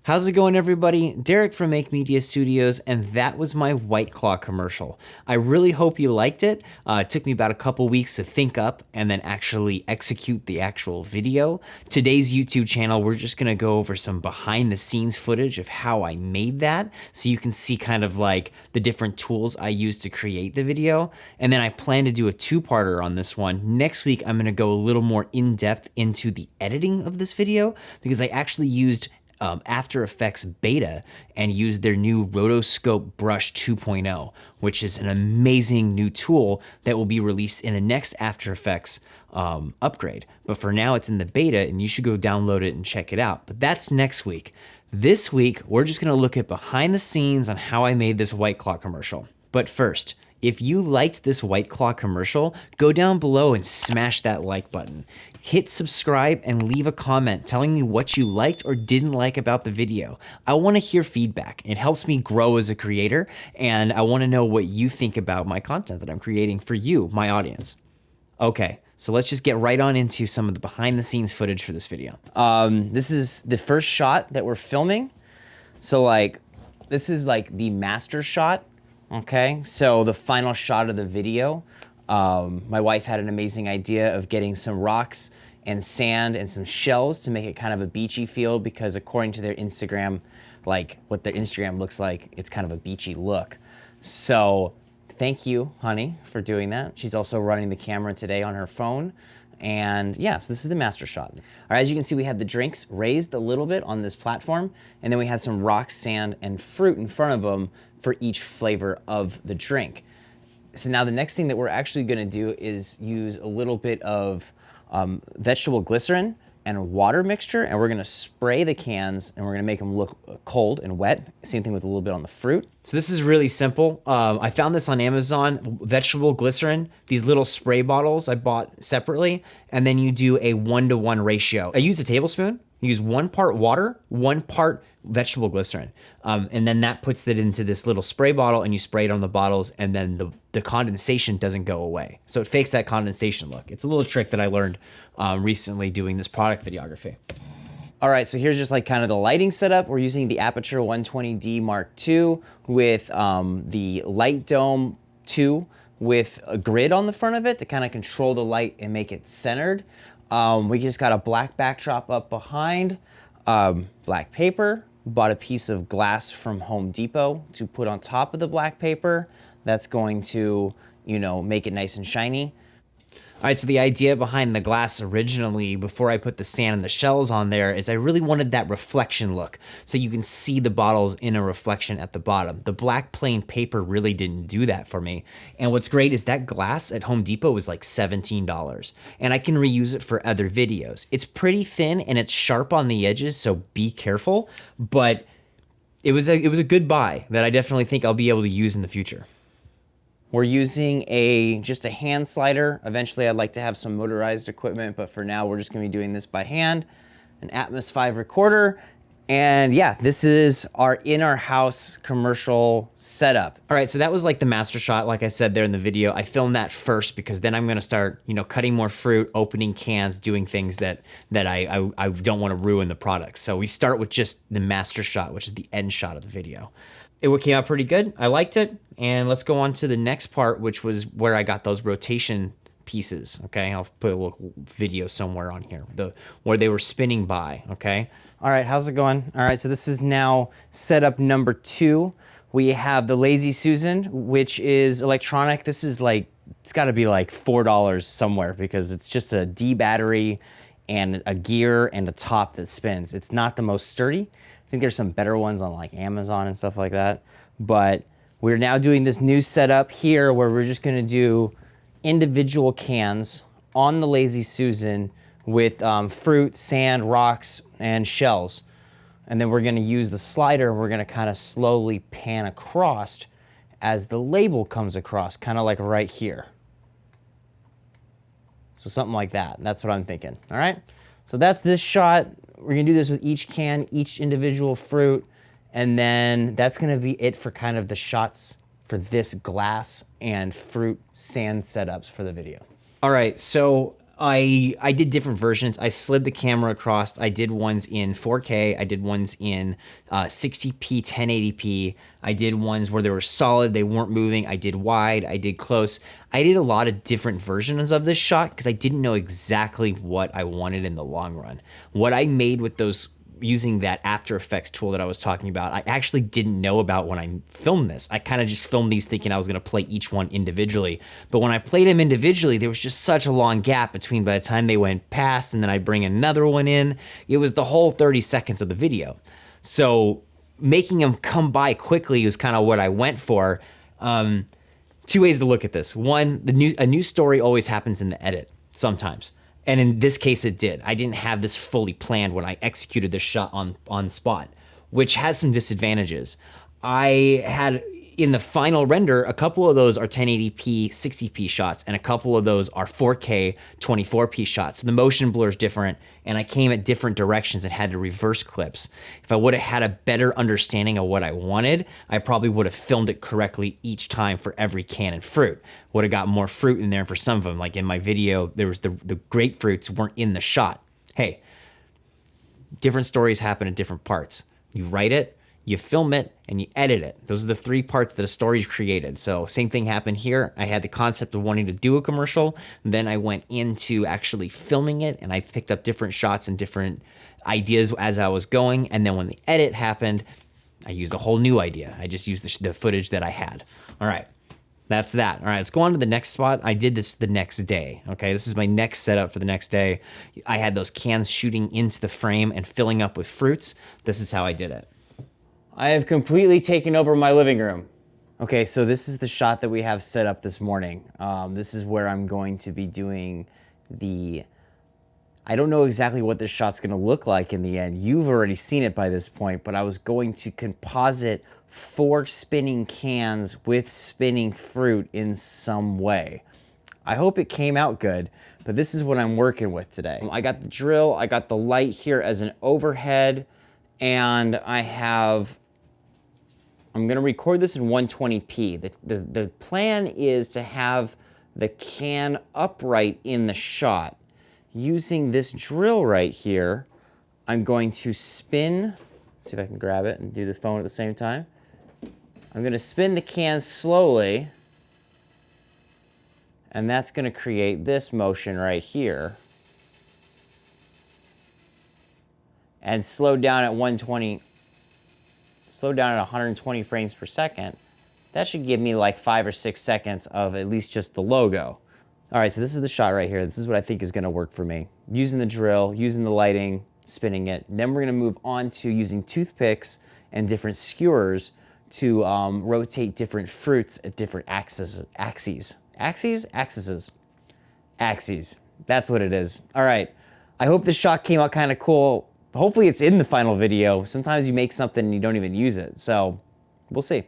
How's it going, everybody? Derek from Make Media Studios, and that was my White Claw commercial. I really hope you liked it. It took me about a couple weeks to think up and then actually execute the actual video. Today's YouTube channel, we're just gonna go over some behind the scenes footage of how I made that, so you can see kind of like the different tools I used to create the video. And then I plan to do a two-parter on this one. Next week, I'm gonna go a little more in-depth into the editing of this video, because I actually used After Effects beta and used their new Roto Scope Brush 2.0, which is an amazing new tool that will be released in the next After Effects upgrade. But for now, it's in the beta, and you should go download it and check it out. But that's next week. This week, we're just gonna look at behind the scenes on how I made this White Claw commercial. But first, if you liked this White Claw commercial, go down below and smash that like button. Hit subscribe and leave a comment telling me what you liked or didn't like about the video. I wanna hear feedback. It helps me grow as a creator, and I wanna know what you think about my content that I'm creating for you, my audience. Okay, so let's just get right on into some of the behind the scenes footage for this video. This is the first shot that we're filming. So this is like the master shot. Okay, so the final shot of the video, my wife had an amazing idea of getting some rocks and sand and some shells to make it kind of a beachy feel, because according to their Instagram, like what their Instagram looks like, it's kind of a beachy look. So thank you, honey, for doing that. She's also running the camera today on her phone. And yeah, so this is the master shot. All right, as you can see, we have the drinks raised a little bit on this platform, and then we have some rocks, sand, and fruit in front of them for each flavor of the drink. So now the next thing that we're actually gonna do is use a little bit of vegetable glycerin and water mixture, and we're gonna spray the cans, and we're gonna make them look cold and wet. Same thing with a little bit on the fruit. So this is really simple. I found this on Amazon, vegetable glycerin, these little spray bottles I bought separately, and then you do a 1-to-1 ratio. I used a tablespoon. You use 1 part water, 1 part vegetable glycerin. And then that puts it into this little spray bottle, and you spray it on the bottles, and then the condensation doesn't go away. So it fakes that condensation look. It's a little trick that I learned recently doing this product videography. All right, so here's just like kind of the lighting setup. We're using the Aperture 120D Mark II with the Light Dome 2 with a grid on the front of it to kind of control the light and make it centered. We just got a black backdrop up behind, black paper, bought a piece of glass from Home Depot to put on top of the black paper. That's going to, you know, make it nice and shiny. All right, so the idea behind the glass originally, before I put the sand and the shells on there, is I really wanted that reflection look, so you can see the bottles in a reflection at the bottom. The black plain paper really didn't do that for me. And what's great is that glass at Home Depot was like $17, and I can reuse it for other videos. It's pretty thin and it's sharp on the edges, so be careful, but it was a good buy that I definitely think I'll be able to use in the future. We're using just a hand slider. Eventually I'd like to have some motorized equipment, but for now we're just gonna be doing this by hand. An Atmos 5 recorder. And yeah, this is our in our house commercial setup. All right, so that was like the master shot, like I said there in the video. I filmed that first because then I'm gonna start, you know, cutting more fruit, opening cans, doing things that I don't wanna ruin the product. So we start with just the master shot, which is the end shot of the video. It came out pretty good. I liked it. And let's go on to the next part, which was where I got those rotation pieces. Okay, I'll put a little video somewhere on here, where they were spinning by. Okay. All right, how's it going? All right, so this is now setup number 2. We have the Lazy Susan, which is electronic. This is like, it's got to be like $4 somewhere, because it's just a D battery and a gear and a top that spins. It's not the most sturdy. I think there's some better ones on like Amazon and stuff like that. But we're now doing this new setup here where we're just gonna do individual cans on the Lazy Susan with fruit, sand, rocks, and shells. And then we're gonna use the slider, and we're gonna kind of slowly pan across as the label comes across, kind of like right here. So something like that. That's what I'm thinking, all right? So that's this shot. We're gonna do this with each can, each individual fruit, and then that's gonna be it for kind of the shots for this glass and fruit sand setups for the video. All right, so I did different versions. I slid the camera across. I did ones in 4K. I did ones in 60p, 1080p. I did ones where they were solid, they weren't moving. I did wide, I did close. I did a lot of different versions of this shot because I didn't know exactly what I wanted in the long run. What I made with those using that After Effects tool that I was talking about, I actually didn't know about when I filmed this. I kind of just filmed these thinking I was going to play each one individually. But when I played them individually, there was just such a long gap between by the time they went past and then I'd bring another one in. It was the whole 30 seconds of the video. So making them come by quickly was kind of what I went for. Two ways to look at this. One, a new story always happens in the edit sometimes. And in this case, it did. I didn't have this fully planned when I executed this shot on spot, which has some disadvantages. I had, in the final render, a couple of those are 1080p, 60p shots, and a couple of those are 4K, 24p shots. So the motion blur is different, and I came at different directions and had to reverse clips. If I would have had a better understanding of what I wanted, I probably would have filmed it correctly each time for every can and fruit. Would have got more fruit in there for some of them. Like in my video, there was the grapefruits weren't in the shot. Hey, different stories happen in different parts. You write it, you film it, and you edit it. Those are the three parts that a story's created. So same thing happened here. I had the concept of wanting to do a commercial. Then I went into actually filming it, and I picked up different shots and different ideas as I was going. And then when the edit happened, I used a whole new idea. I just used the footage that I had. All right. That's that. All right, let's go on to the next spot. I did this the next day, okay? This is my next setup for the next day. I had those cans shooting into the frame and filling up with fruits. This is how I did it. I have completely taken over my living room. Okay, so this is the shot that we have set up this morning. This is where I'm going to be doing the... I don't know exactly what this shot's gonna look like in the end. You've already seen it by this point, but I was going to composite 4 spinning cans with spinning fruit in some way. I hope it came out good, but this is what I'm working with today. I got the drill, I got the light here as an overhead, and I'm gonna record this in 120p. The plan is to have the can upright in the shot. Using this drill right here, I'm going to spin, let's see if I can grab it and do the phone at the same time. I'm gonna spin the can slowly, and that's gonna create this motion right here. And slow down at 120 frames per second. That should give me like 5 or 6 seconds of at least just the logo. All right, so this is the shot right here. This is what I think is gonna work for me. Using the drill, using the lighting, spinning it. Then we're gonna move on to using toothpicks and different skewers to rotate different fruits at different axes. Axes. That's what it is. All right, I hope this shot came out kind of cool. Hopefully it's in the final video. Sometimes you make something and you don't even use it, so we'll see.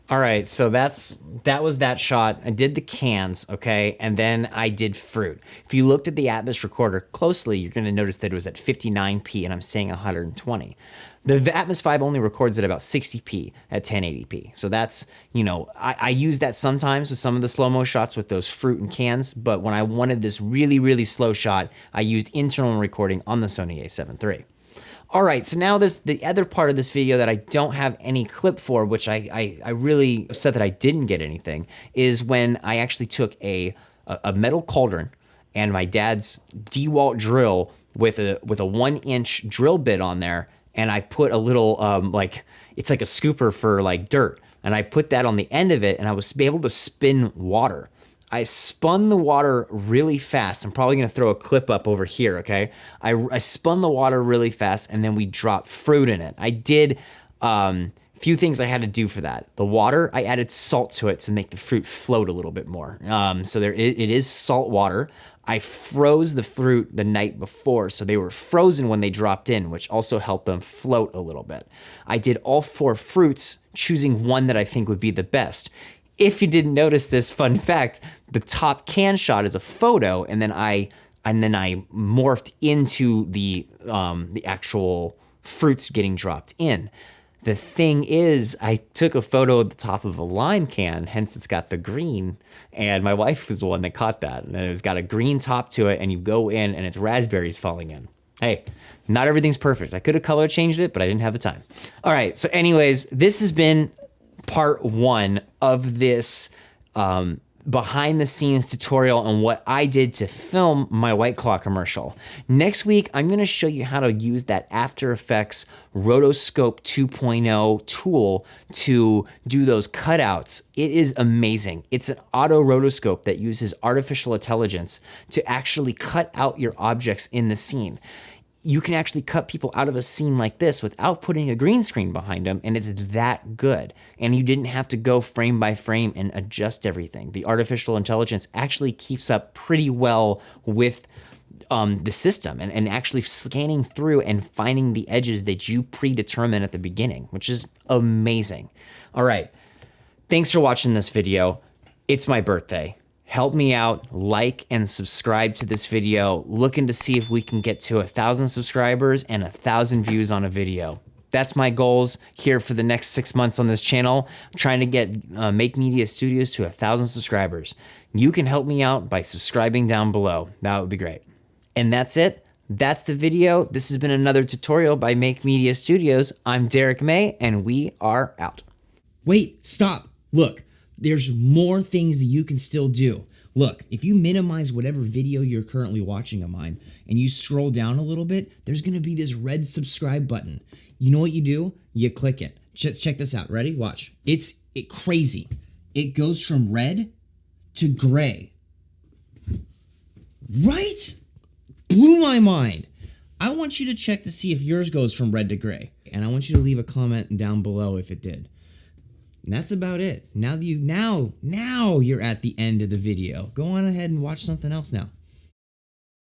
All right, so that was that shot. I did the cans, okay, and then I did fruit. If you looked at the Atmos recorder closely, you're gonna notice that it was at 59p and I'm saying 120. The Atmos 5 only records at about 60p at 1080p. So that's, you know, I use that sometimes with some of the slow-mo shots with those fruit and cans, but when I wanted this really, really slow shot, I used internal recording on the Sony a7 III. All right, so now there's the other part of this video that I don't have any clip for, which I really upset that I didn't get anything, is when I actually took a metal cauldron and my dad's DeWalt drill with a 1-inch drill bit on there, and I put a little, it's like a scooper for like dirt, and I put that on the end of it, and I was able to spin water. I spun the water really fast. I'm probably gonna throw a clip up over here, okay? I spun the water really fast, and then we dropped fruit in it. I did few things I had to do for that. The water, I added salt to it to make the fruit float a little bit more. So it is salt water. I froze the fruit the night before, so they were frozen when they dropped in, which also helped them float a little bit. I did all 4 fruits, choosing one that I think would be the best. If you didn't notice this fun fact, the top can shot is a photo, and then I morphed into the actual fruits getting dropped in. The thing is, I took a photo at the top of a lime can, hence it's got the green, and my wife was the one that caught that. And it's got a green top to it, and you go in and it's raspberries falling in. Hey, not everything's perfect. I could have color changed it, but I didn't have the time. All right, so anyways, this has been part 1 of this behind the scenes tutorial on what I did to film my White Claw commercial. Next week, I'm gonna show you how to use that After Effects Rotoscope 2.0 tool to do those cutouts. It is amazing. It's an auto rotoscope that uses artificial intelligence to actually cut out your objects in the scene. You can actually cut people out of a scene like this without putting a green screen behind them, and it's that good. And you didn't have to go frame by frame and adjust everything. The artificial intelligence actually keeps up pretty well with the system and actually scanning through and finding the edges that you predetermine at the beginning, which is amazing. All right, thanks for watching this video. It's my birthday. Help me out, like and subscribe to this video. Looking to see if we can get to 1,000 subscribers and 1,000 views on a video. That's my goals here for the next 6 months on this channel. I'm trying to get Make Media Studios to 1,000 subscribers. You can help me out by subscribing down below. That would be great. And that's it. That's the video. This has been another tutorial by Make Media Studios. I'm Derek May, and we are out. Wait, stop. Look. There's more things that you can still do. Look, if you minimize whatever video you're currently watching of mine and you scroll down a little bit, there's going to be this red subscribe button. You know what you do? You click it. Check this out. Ready? Watch. It's crazy. It goes from red to gray. Right? Blew my mind. I want you to check to see if yours goes from red to gray. And I want you to leave a comment down below if it did. And that's about it. Now you're at the end of the video. Go on ahead and watch something else now.